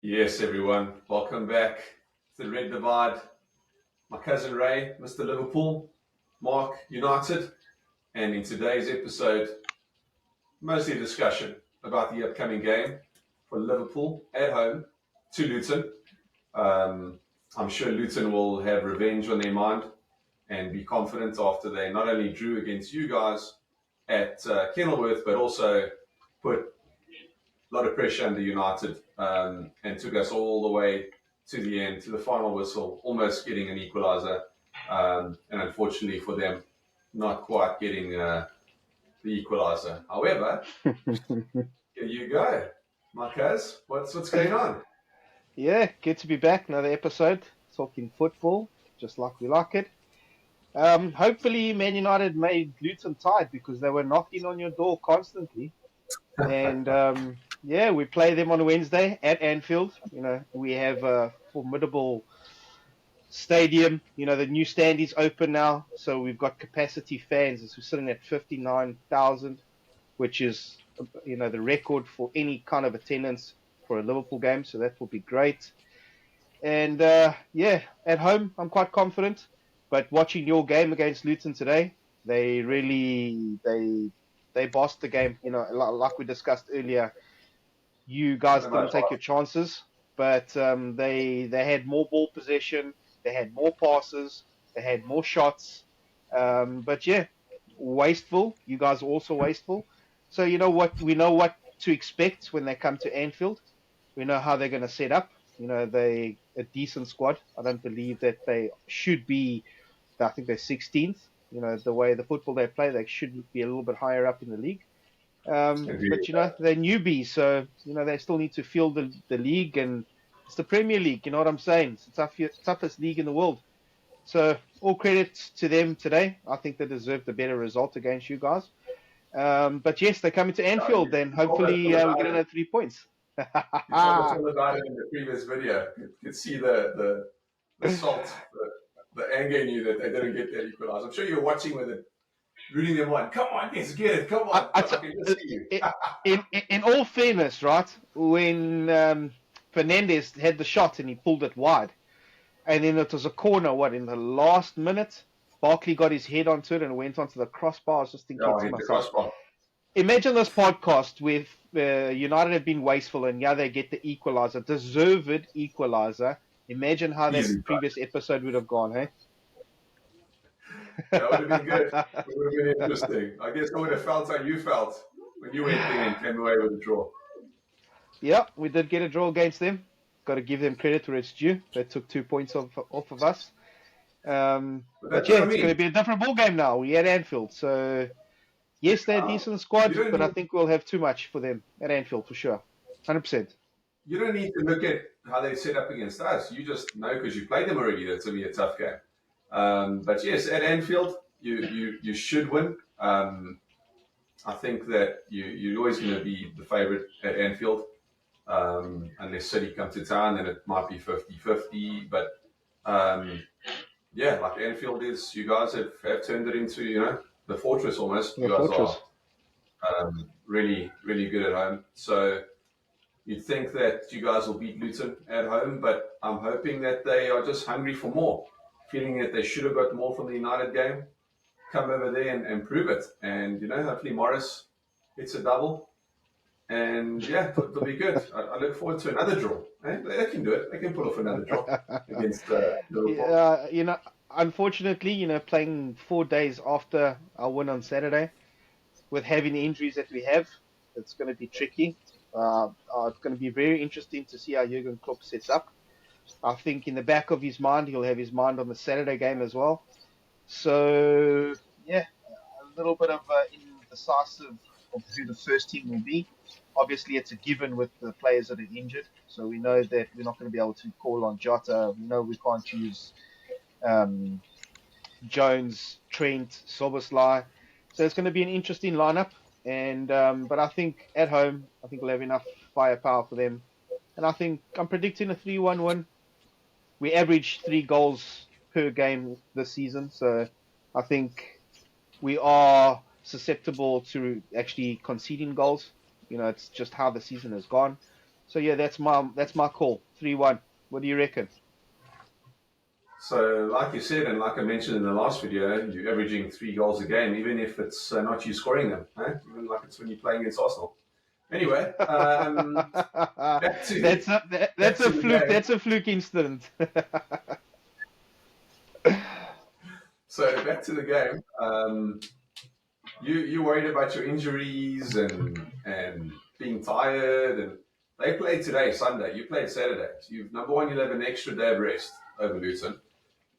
Yes, everyone. Welcome back to the Red Divide. My cousin Ray, Mr. Liverpool, Mark, United, and in today's episode, mostly a discussion about the upcoming game for Liverpool at home to Luton. Um, I'm sure Luton will have revenge on their mind and be confident after they not only drew against you guys at Kenilworth, but also put a lot of pressure under United and took us all the way to the end, to the final whistle, almost getting an equaliser. And unfortunately for them, not quite getting the equaliser. However, here you go. Marquez, what's going on? Yeah, good to be back. Another episode talking football, just like we like it. Hopefully, Man United made Luton tired because they were knocking on your door constantly. And yeah, we play them on Wednesday at Anfield. We have a formidable stadium. The new stand is open now, so we've got capacity fans. We're sitting at 59,000, which is the record for any kind of attendance for a Liverpool game. So that will be great. And yeah, at home, I'm quite confident. But watching your game against Luton today, they really they bossed the game. Like we discussed earlier, you guys didn't take your chances, but they had more ball possession, they had more passes, they had more shots. But yeah, wasteful. You guys are also wasteful. So you know what? We know what to expect when they come to Anfield. We know how they're going to set up. They a decent squad. I don't believe that they should be. I think they're 16th. The way the football they play, they should be a little bit higher up in the league. But they're newbies, so they still need to feel the league, and it's the Premier League. You know what I'm saying? It's the toughest league in the world. So all credit to them today. I think they deserved a better result against you guys. But yes, they're coming to Anfield, then hopefully we get another 3 points. You told us all about it in the previous video. You could see the salt, the anger in you that they didn't get that equaliser. I'm sure you're watching with it, rooting them on. Come on, let's get it. Come on. I can just see you. In all fairness, right, when Fernandes had the shot and he pulled it wide, and then it was a corner, in the last minute, Barkley got his head onto it and went onto the crossbar. I was just thinking to myself, imagine this podcast with United have been wasteful and they get the equaliser, deserved equaliser. Imagine how that previous episode would have gone, hey? That would have been good. It would have been interesting. I guess I would have felt how you felt when you went in and came away with a draw. Yeah, we did get a draw against them. Got to give them credit where it's due. They took 2 points off of us. But yeah, it's going to be a different ball game now. We're at Anfield, so yes, they're a decent squad, but I think we'll have too much for them at Anfield for sure. 100%. You don't need to look at how they set up against us. You just know because you played them already that it's going to be a tough game. But yes, at Anfield, you should win. I think that you're always going to be the favourite at Anfield. Unless City come to town, then it might be 50-50. But yeah, like Anfield is, you guys have turned it into, the fortress almost. You guys are really, really good at home. So you'd think that you guys will beat Luton at home, but I'm hoping that they are just hungry for more, feeling that they should have got more from the United game. Come over there and prove it. And, hopefully Morris hits a double. And yeah, it'll be good. I look forward to another draw. They can do it. They can pull off another draw against Liverpool. Unfortunately, playing 4 days after our win on Saturday, with having the injuries that we have, it's going to be tricky. It's going to be very interesting to see how Jurgen Klopp sets up. I think in the back of his mind, he'll have his mind on the Saturday game as well. So, yeah, a little bit of indecisive of who the first team will be. Obviously, it's a given with the players that are injured. So we know that we're not going to be able to call on Jota. We know we can't use Jones, Trent, Szoboszlai. So it's going to be an interesting lineup. And but I think at home, I think we'll have enough firepower for them. And I think I'm predicting a 3-1 win. We average 3 goals per game this season. So I think we are susceptible to actually conceding goals. It's just how the season has gone. So yeah, that's my call. 3-1. What do you reckon? So, like you said, and like I mentioned in the last video, you're averaging 3 goals a game, even if it's not you scoring them. Eh? Even like it's when you're playing against Arsenal. Anyway, back to That's a the fluke. game. That's a fluke incident. So back to the game. You worried about your injuries and being tired, and they played today, Sunday. You played Saturday. So number one, you'll have an extra day of rest over Luton.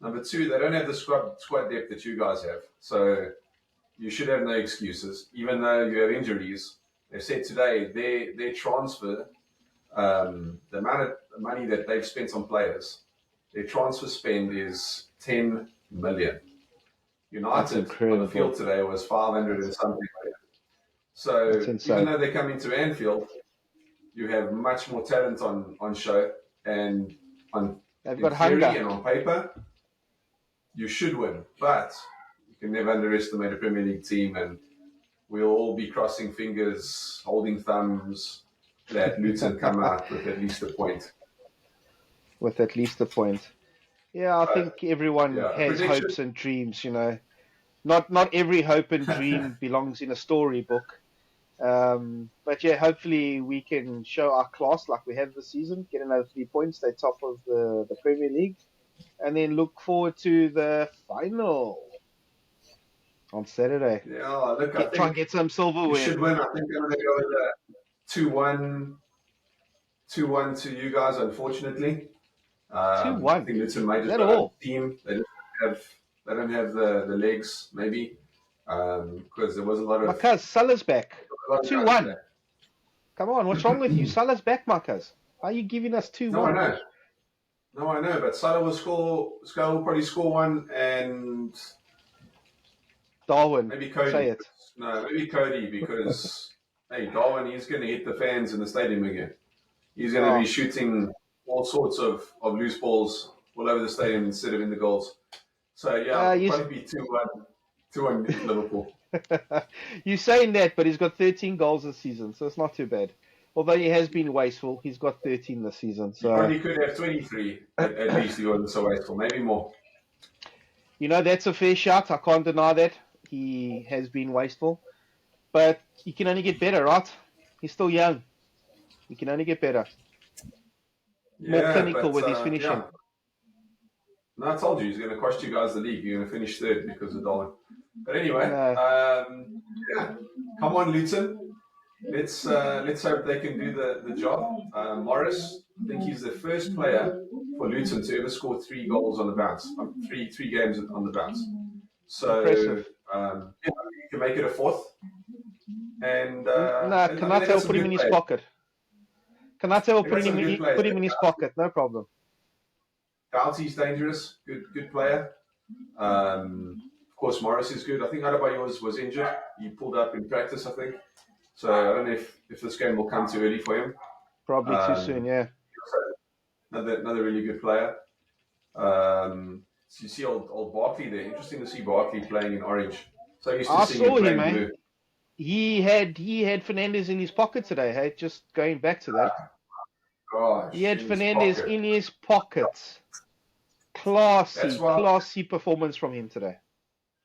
Number two, they don't have the squad depth that you guys have. So you should have no excuses, even though you have injuries. They said today their transfer, the amount of money that they've spent on players, their transfer spend is 10 million. That's United on the incredible. field today was 500 and something million. That's So insane. even though they come into Anfield, you have much more talent on show, and They've in got theory hunger. and on paper, you should win. But you can never underestimate a Premier League team, and we'll all be crossing fingers, holding thumbs that Luton come out with at least a point. With at least a point. Yeah, I think everyone Yeah, has prediction. hopes and dreams. Not every hope and dream belongs in a storybook. But yeah, hopefully we can show our class like we have this season, get another 3 points, stay top of the Premier League, and then look forward to the final on Saturday. Yeah, look, I Try and think get some you silverware. should win. I think I'm going to go with a 2-1, 2-1 to you guys, unfortunately. I 2-1. think Luton may Is just that run a all? team. They don't have the legs, maybe, because there was a lot of Marcus, Salah's back. guys 2-1. there. Come on, what's wrong with you? Salah's back, Marcus. Why are you giving us 2-1? No, I know, but Salah will probably score one, and Darwin, maybe Cody. say it. No, maybe Cody, because hey, Darwin, he's going to hit the fans in the stadium again. He's going to be shooting all sorts of loose balls all over the stadium instead of in the goals. So yeah, it'll probably be 2-1, 2-1 Liverpool. You're saying that, but he's got 13 goals this season, so it's not too bad. Although he has been wasteful, he's got 13 this season. So He probably could have 23 at least. He wasn't so wasteful, maybe more. that's a fair shout. I can't deny that he has been wasteful, but he can only get better, right? He's still young. He can only get better. More clinical with his finishing. Yeah. No, I told you he's going to cost you guys the league. You're going to finish third because of Darwin. But anyway, yeah, come on, Luton. Let's hope they can do the job. Morris, I think he's the first player for Luton to ever score 3 goals on the bounce. Three games on the bounce. So impressive. you can make it a fourth. And Kanate will put him in his pocket. Kanate will put him in his pocket. No problem. Doughty's dangerous. Good player. Of course, Morris is good. I think Adebayo was injured. He pulled up in practice, I think. So I don't know if this game will come too early for him. Probably too soon, yeah. Another really good player. So you see old Barkley there. Interesting to see Barkley playing in orange. So used to seeing him playing blue. He had Fernandez in his pocket today. Hey, just going back to that. Gosh, he had Fernandez in his pocket. Classy performance from him today.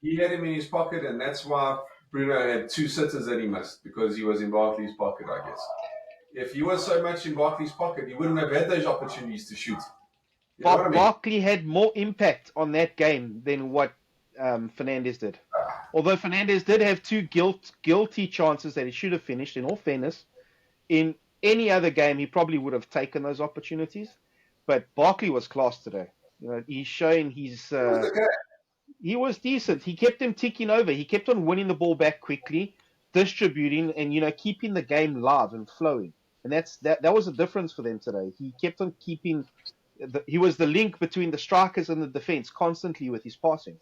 He had him in his pocket, and that's why Bruno had 2 sitters that he missed, because he was in Barkley's pocket, I guess. If he was so much in Barkley's pocket, he wouldn't have had those opportunities to shoot. Barkley had more impact on that game than what Fernandez did. Although Fernandez did have 2 guilty chances that he should have finished, in all fairness. In any other game, he probably would have taken those opportunities. But Barkley was class today. He's showing his... He was decent. He kept them ticking over. He kept on winning the ball back quickly, distributing, and keeping the game live and flowing. And that was a difference for them today. He kept on keeping. He was the link between the strikers and the defense constantly with his passing.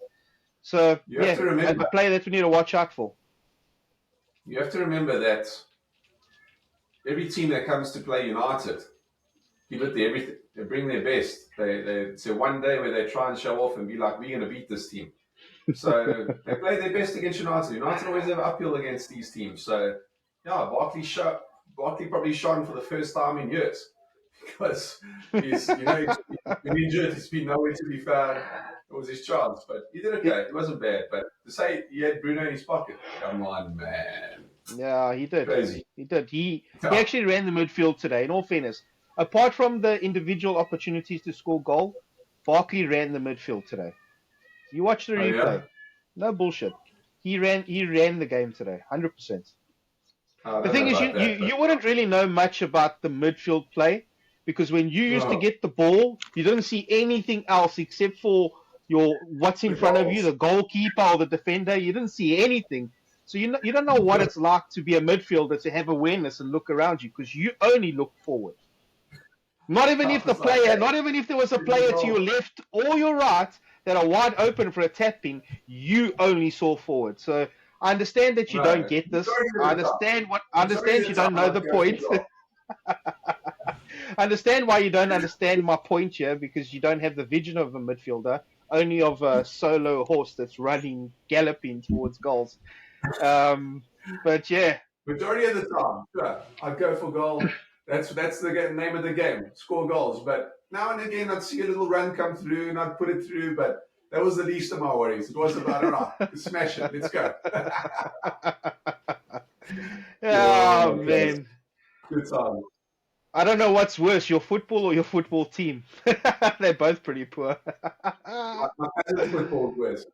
So a player that we need to watch out for. You have to remember that every team that comes to play United, give it everything. They bring their best. It's one day where they try and show off and be like, we're going to beat this team. So they play their best against United. United always have uphill against these teams. So, yeah, Barkley Barkley probably shone for the first time in years because he's been injured. He's been nowhere to be found. It was his chance, but he did okay. It wasn't bad. But to say he had Bruno in his pocket, come on, man. Yeah, he did. Crazy. He did. He actually ran the midfield today, in all fairness. Apart from the individual opportunities to score goal, Barkley ran the midfield today. You watch the replay. Yeah? No bullshit. He ran the game today, 100%. The thing is, you wouldn't really know much about the midfield play because when you used to get the ball, you didn't see anything else except for what's in front of you, the goalkeeper or the defender. You didn't see anything. So you don't know what it's like to be a midfielder, to have awareness and look around you because you only look forward. Not even if there was a player to your left or your right that are wide open for a tap-in, you only saw forward. So I understand that you don't get this. I understand you don't know the point. I understand why you don't understand my point here because you don't have the vision of a midfielder, only of a solo horse that's running, galloping towards goals. But yeah. Majority of the time, sure, I'd go for goal. That's the name of the game, score goals. But now and again, I'd see a little run come through and I'd put it through. But that was the least of my worries. It was about, all right, smash it, let's go. Oh, man. Good time. I don't know what's worse, your football or your football team. They're both pretty poor. My cousin's football is worse.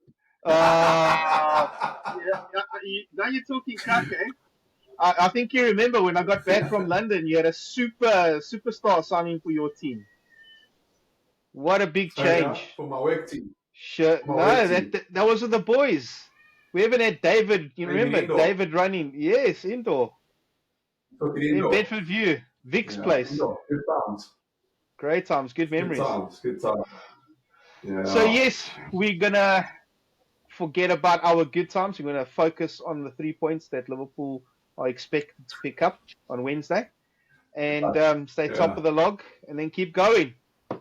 Now you're talking kake. I think you remember when I got back from London, you had a superstar signing for your team. What a big change. Yeah, for my work team. Sure. No, that was with the boys. We haven't had David. You remember indoor. David running? Yes, indoor. In Bedford View, Vic's place. Indoor. Good times. Great times. Good memories. Good times. Yeah. So yes, we're gonna forget about our good times. We're gonna focus on the 3 points that Liverpool are expected to pick up on Wednesday, and stay top of the log, and then keep going,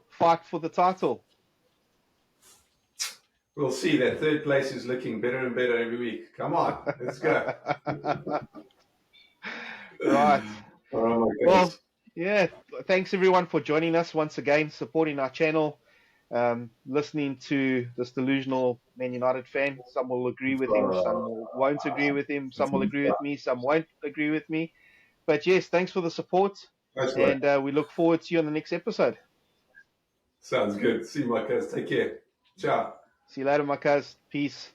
fight for the title. We'll see. That third place is looking better and better every week. Come on, let's go. Right. Oh my goodness. Well, yeah. Thanks everyone for joining us once again, supporting our channel, listening to this delusional Man United fan. Some will agree with him, some won't agree with him, some will agree with me, some won't agree with me. But yes, thanks for the support, and we look forward to you on the next episode. Sounds good. See you, my cuz. Take care. Ciao. See you later, my cuz. Peace.